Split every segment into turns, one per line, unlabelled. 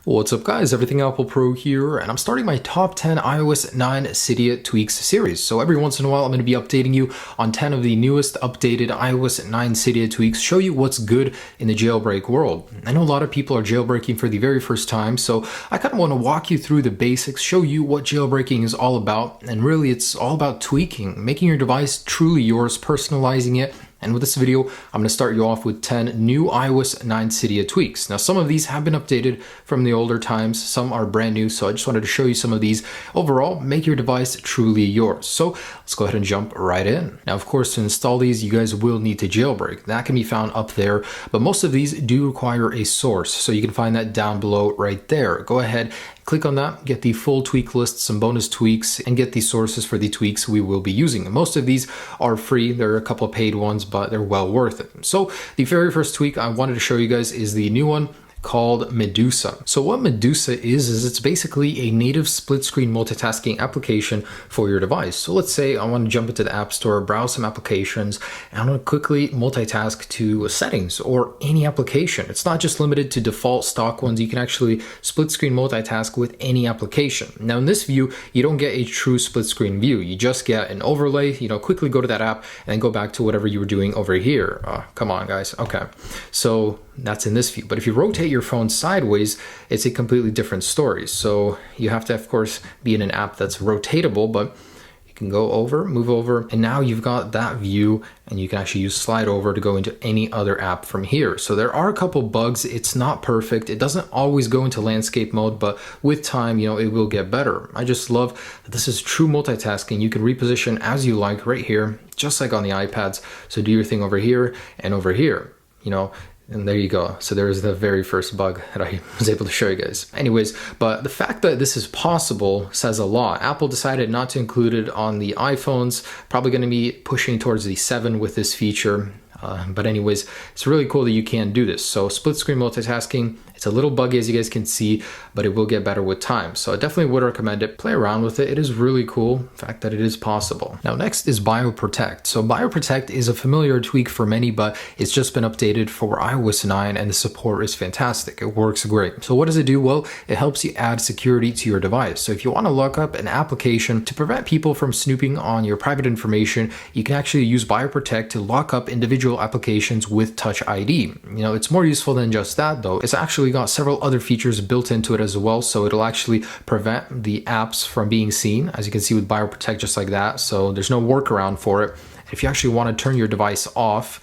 What's up guys, Everything Apple Pro here, and I'm starting my top 10 iOS 9 Cydia tweaks series. So every once in a while I'm going to be updating you on 10 of the newest updated iOS 9 Cydia tweaks, show you what's good in the jailbreak world. I know a lot of people are jailbreaking for the very first time, so I kind of want to walk you through the basics, show you what jailbreaking is all about, and really it's all about tweaking, making your device truly yours, personalizing it. And with this video, I'm going to start you off with 10 new iOS 9 Cydia tweaks. Now, some of these have been updated from the older times, some are brand new, so I just wanted to show you some of these. Overall, make your device truly yours. So let's go ahead and jump right in. Now, of course, to install these, you guys will need to jailbreak. That can be found up there, but most of these do require a source, so you can find that down below right there. Go ahead, click on that, get the full tweak list, some bonus tweaks, and get the sources for the tweaks we will be using. Most of these are free. There are a couple of paid ones, but they're well worth it. So the very first tweak I wanted to show you guys is the new one called Medusa. So what Medusa is it's basically a native split screen multitasking application for your device. So let's say I want to jump into the App Store, browse some applications, and I want to quickly multitask to settings or any application. It's not just limited to default stock ones. You can actually split screen multitask with any application. Now in this view, you don't get a true split screen view. You just get an overlay, quickly go to that app and then go back to whatever you were doing over here. Come on guys. Okay. So that's in this view. But if you rotate your phone sideways, it's a completely different story. So you have to, of course, be in an app that's rotatable, but you can go over, move over, and now you've got that view and you can actually use slide over to go into any other app from here. So there are a couple bugs. It's not perfect. It doesn't always go into landscape mode, but with time, it will get better. I just love that this is true multitasking. You can reposition as you like right here, just like on the iPads. So do your thing over here and over here, and there you go. So there's the very first bug that I was able to show you guys. Anyways, but the fact that this is possible says a lot. Apple decided not to include it on the iPhones, probably going to be pushing towards the 7 with this feature. But anyways, it's really cool that you can do this. So split screen multitasking, it's a little buggy as you guys can see, but it will get better with time. So I definitely would recommend it. Play around with it. It is really cool, the fact that it is possible. Now next is BioProtect. So BioProtect is a familiar tweak for many, but it's just been updated for iOS 9 and the support is fantastic. It works great. So what does it do? Well, it helps you add security to your device. So if you want to look up an application to prevent people from snooping on your private information, you can actually use BioProtect to lock up individual applications with Touch ID. It's more useful than just that though. It's actually got several other features built into it as well, so it'll actually prevent the apps from being seen, as you can see with BioProtect, just like that. So there's no workaround for it. If you actually want to turn your device off,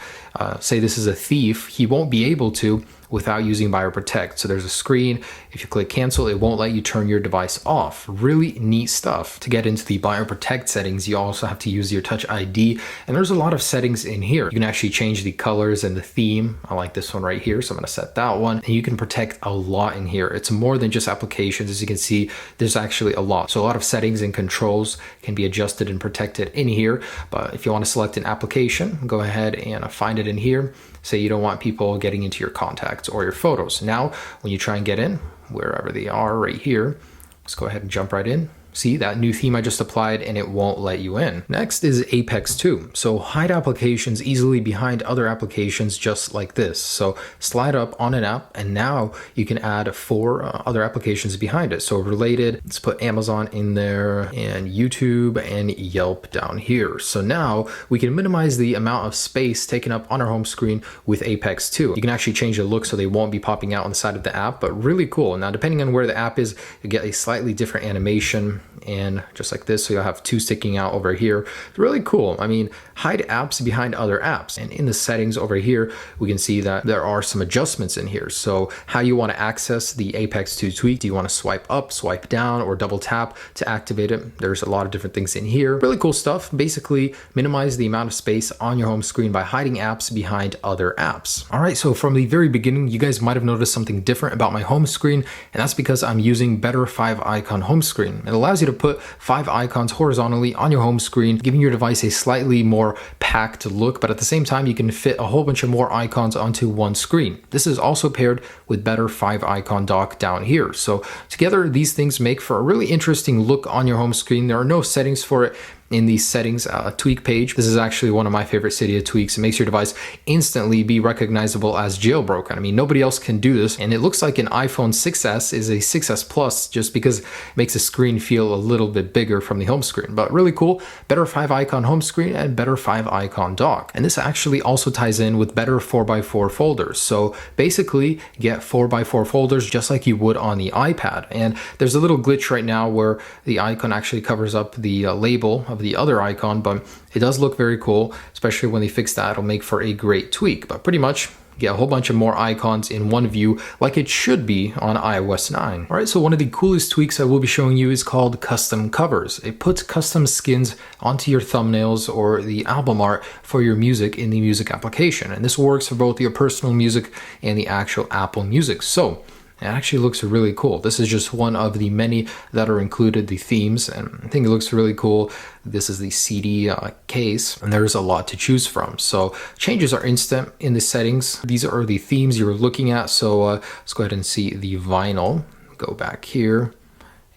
say this is a thief, he won't be able to without using BioProtect. So there's a screen. If you click cancel, it won't let you turn your device off. Really neat stuff. To get into the BioProtect settings, you also have to use your Touch ID, and there's a lot of settings in here. You can actually change the colors and the theme. I like this one right here, so I'm going to set that one. And you can protect a lot in here. It's more than just applications. As you can see, there's actually a lot. So a lot of settings and controls can be adjusted and protected in here. But if you want to select an application, go ahead and find it in here. Say you don't want people getting into your contacts or your photos. Now, when you try and get in, wherever they are right here, let's go ahead and jump right in. See that new theme I just applied and it won't let you in. Next is Apex 2. So hide applications easily behind other applications just like this. So slide up on an app and now you can add 4 other applications behind it. So related, let's put Amazon in there and YouTube and Yelp down here. So now we can minimize the amount of space taken up on our home screen with Apex 2. You can actually change the look so they won't be popping out on the side of the app, but really cool. Now, depending on where the app is, you get a slightly different animation. And just like this, so you'll have 2 sticking out over here. It's really cool. I mean, hide apps behind other apps. And in the settings over here, we can see that there are some adjustments in here. So how you want to access the Apex 2 tweak. Do you want to swipe up, swipe down, or double tap to activate it? There's a lot of different things in here. Really cool stuff. Basically, minimize the amount of space on your home screen by hiding apps behind other apps. All right, so from the very beginning, you guys might have noticed something different about my home screen, and that's because I'm using Better 5 Icon home screen. It allows you to put 5 icons horizontally on your home screen, giving your device a slightly more packed look, but at the same time, you can fit a whole bunch of more icons onto one screen. This is also paired with Better 5 Icon Dock down here. So together, these things make for a really interesting look on your home screen. There are no settings for it. in the settings tweak page. This is actually one of my favorite Cydia tweaks. It makes your device instantly be recognizable as jailbroken. I mean, nobody else can do this, and it looks like an iPhone 6s is a 6s Plus just because it makes the screen feel a little bit bigger from the home screen. But really cool, better 5-icon home screen and better 5-icon dock. And this actually also ties in with better 4x4 folders. So basically get 4x4 folders just like you would on the iPad. And there's a little glitch right now where the icon actually covers up the label of the other icon, but it does look very cool, especially when they fix that. It'll make for a great tweak. But pretty much get a whole bunch of more icons in one view like it should be on iOS 9. Alright, so one of the coolest tweaks I will be showing you is called custom covers. It puts custom skins onto your thumbnails or the album art for your music in the music application. And this works for both your personal music and the actual Apple Music. So it actually looks really cool. This is just one of the many that are included, the themes, and I think it looks really cool. This is the CD case, and there's a lot to choose from. So changes are instant in the settings. These are the themes you're looking at. So let's go ahead and see the vinyl. Go back here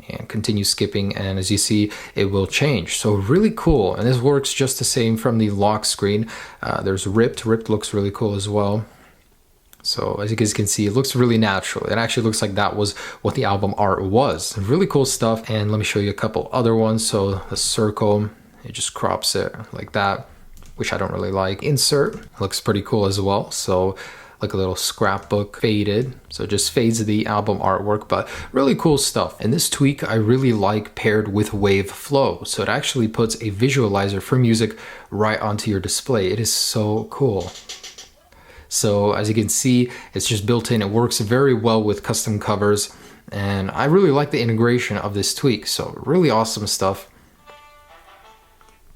and continue skipping, and as you see, it will change. So really cool, and this works just the same from the lock screen. There's ripped looks really cool as well. So as you guys can see, it looks really natural. It actually looks like that was what the album art was. Really cool stuff. And let me show you a couple other ones. So the circle, it just crops it like that, which I don't really like. Insert looks pretty cool as well. So like a little scrapbook, faded. So it just fades the album artwork, but really cool stuff. And this tweak I really like paired with Wave Flow. So it actually puts a visualizer for music right onto your display. It is so cool. So as you can see, it's just built in. It works very well with custom covers, and I really like the integration of this tweak. So really awesome stuff.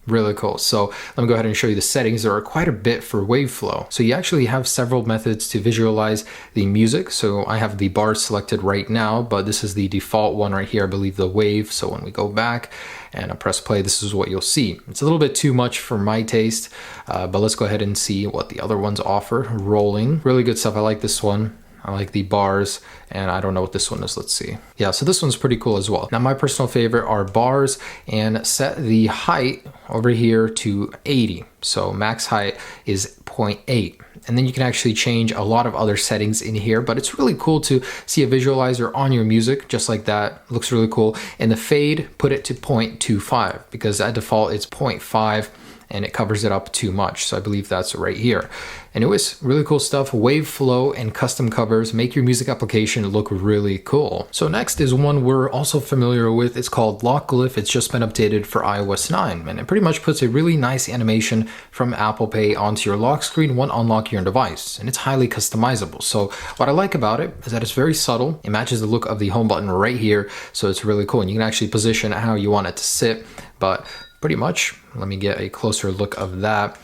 Really cool. So let me go ahead and show you the settings. There are quite a bit for Wave Flow. So you actually have several methods to visualize the music. So I have the bars selected right now, but this is the default one right here, I believe, the wave. So when we go back and I press play, this is what you'll see. It's a little bit too much for my taste, but let's go ahead and see what the other ones offer. Rolling, really good stuff. I like this one. I like the bars, and I don't know what this one is. Let's see. Yeah, so this one's pretty cool as well. Now, my personal favorite are bars, and set the height over here to 80. So max height is 0.8. And then you can actually change a lot of other settings in here, but it's really cool to see a visualizer on your music just like that. Looks really cool. And the fade, put it to 0.25 because at default it's 0.5 and it covers it up too much. So I believe that's right here. Anyways, really cool stuff. Wave Flow and custom covers make your music application look really cool. So next is one we're also familiar with. It's called Lock Glyph. It's just been updated for iOS 9, and it pretty much puts a really nice animation from Apple Pay onto your lock screen when unlocking your device, and it's highly customizable. So what I like about it is that it's very subtle. It matches the look of the home button right here, so it's really cool, and you can actually position it how you want it to sit, but pretty much, let me get a closer look of that.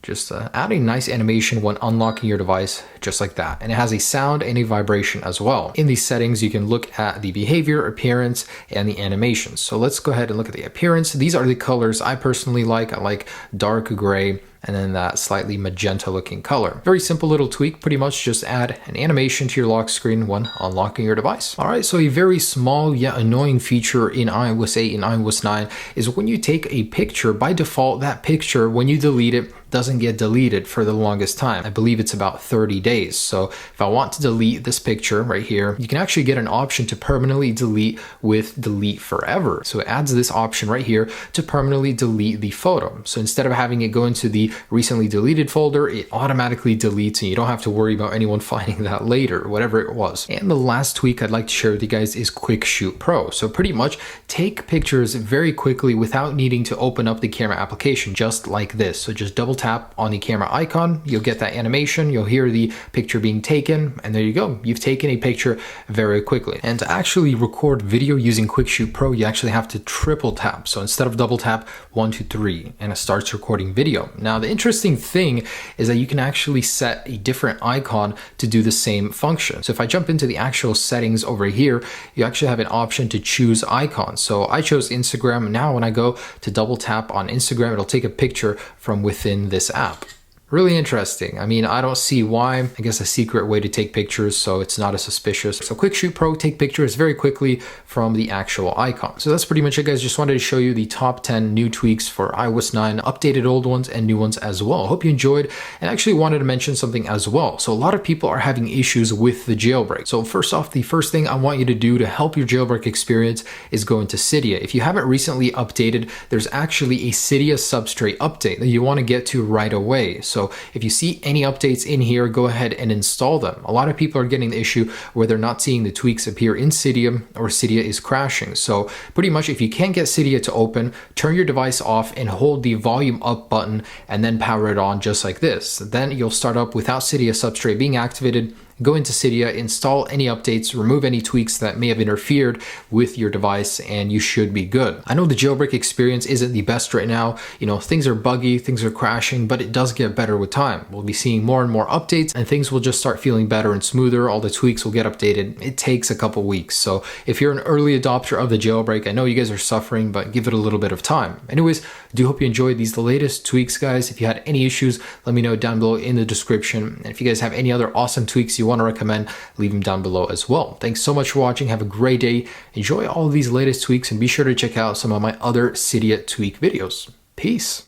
Just add a nice animation when unlocking your device, just like that. And it has a sound and a vibration as well. In these settings, you can look at the behavior, appearance, and the animations. So let's go ahead and look at the appearance. These are the colors I personally like. I like dark gray and then that slightly magenta looking color. Very simple little tweak, pretty much just add an animation to your lock screen when unlocking your device. All right, so a very small yet annoying feature in iOS 8 and iOS 9 is when you take a picture, by default, that picture, when you delete it, doesn't get deleted for the longest time. I believe it's about 30 days. So if I want to delete this picture right here, you can actually get an option to permanently delete with delete forever. So it adds this option right here to permanently delete the photo. So instead of having it go into the recently deleted folder, it automatically deletes and you don't have to worry about anyone finding that later, whatever it was. And the last tweak I'd like to share with you guys is Quick Shoot Pro. So pretty much take pictures very quickly without needing to open up the camera application, just like this. So just double tap on the camera icon, you'll get that animation, you'll hear the picture being taken, and there you go. You've taken a picture very quickly. And to actually record video using Quick Shoot Pro, you actually have to triple tap. So instead of double tap, 1, 2, 3, and it starts recording video. Now, the interesting thing is that you can actually set a different icon to do the same function. So if I jump into the actual settings over here, you actually have an option to choose icons. So I chose Instagram. Now when I go to double tap on Instagram, it'll take a picture from within this app. Really interesting. I mean, I don't see why. I guess a secret way to take pictures so it's not as suspicious. So Quick Shoot Pro, take pictures very quickly from the actual icon. So that's pretty much it, guys. Just wanted to show you the top 10 new tweaks for iOS 9, updated old ones and new ones as well. Hope you enjoyed, and actually wanted to mention something as well. So a lot of people are having issues with the jailbreak. So first off, the first thing I want you to do to help your jailbreak experience is go into Cydia. If you haven't recently updated, there's actually a Cydia substrate update that you want to get to right away. So if you see any updates in here, go ahead and install them. A lot of people are getting the issue where they're not seeing the tweaks appear in Cydia, or Cydia is crashing. So pretty much if you can't get Cydia to open, turn your device off and hold the volume up button and then power it on just like this. Then you'll start up without Cydia substrate being activated. Go into Cydia, install any updates, remove any tweaks that may have interfered with your device, and you should be good. I know the jailbreak experience isn't the best right now. You know, things are buggy, things are crashing, but it does get better with time. We'll be seeing more and more updates, and things will just start feeling better and smoother. All the tweaks will get updated. It takes a couple weeks. So if you're an early adopter of the jailbreak, I know you guys are suffering, but give it a little bit of time. Anyways, I do hope you enjoyed the latest tweaks, guys. If you had any issues, let me know down below in the description. And if you guys have any other awesome tweaks you want to recommend, leave them down below as well. Thanks so much for watching. Have a great day. Enjoy all of these latest tweaks, and be sure to check out some of my other Cydia tweak videos. Peace.